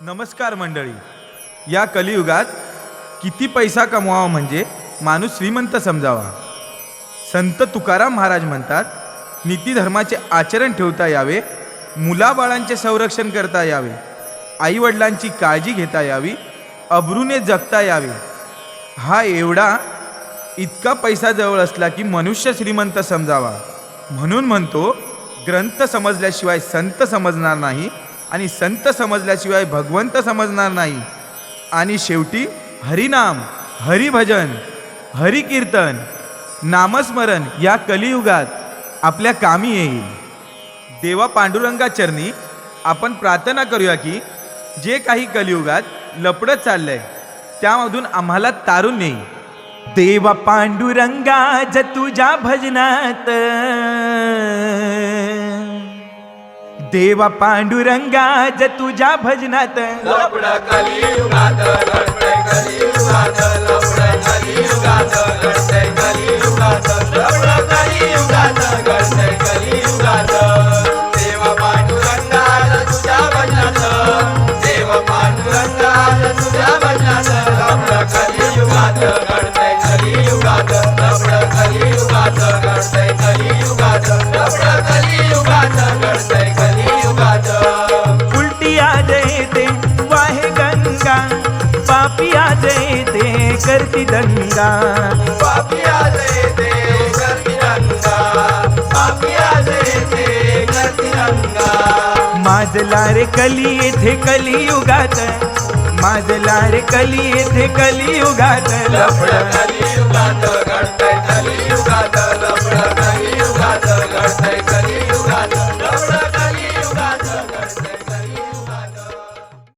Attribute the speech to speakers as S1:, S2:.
S1: नमस्कार मंडळी. या कलियुगात किती पैसा कमवावा म्हणजे माणूस श्रीमंत समजावा. संत तुकाराम महाराज म्हणतात, नीतिधर्माचे आचरण ठेवता यावे, मुलाबाळांचे संरक्षण करता यावे, आईवडिलांची काळजी घेता यावी, अब्रूने जगता यावे. हा एवढा इतका पैसा जवळ असला की मनुष्य श्रीमंत समजावा. म्हणून म्हणतो, ग्रंथ समजल्याशिवाय संत समजणार नाही आणि संत समजल्याशिवाय भगवंत समजणार नाही. आणि शेवटी हरिनाम, हरिभजन, हरिकीर्तन, नामस्मरण या कलियुगात आपल्या कामी येईल. देवा पांडुरंगा चरणी आपण प्रार्थना करूया की जे काही कलियुगात लपडत चाललंय त्यामधून आम्हाला तारून येईल. देवा पांडुरंगा ज तुझ्या भजनात, देवा पांडुरंगा ज तुझ्या भजनात,
S2: लपडा कलियुगात घडतंय, कलियुगात लपडा कलियुगात घडतंय, कलियुगात लपडा कलियुगात घडतंय, कलियुगात. देवा पांडुरंगा तुझ्या भजनात, देवा पांडुरंगा तुझ्या भजनात, लपडा कलियुगात घडतंय, कलियुगात लपडा कलियुगात घडतंय, कलियुगात लपडा कलियुगात घडतंय, कलियुगात.
S1: उलटी आज येते वाहे गंगा, पापी आज येते करती दंगा.
S2: पापी आज येते करती दंगा, पापी आज येते करती दंगा.
S1: माजला रे कली येथे कलियुगात, माजला रे कली येथे कलियुगात,
S2: लफडं कलियुगात घडतंय, कलियुगात लफडं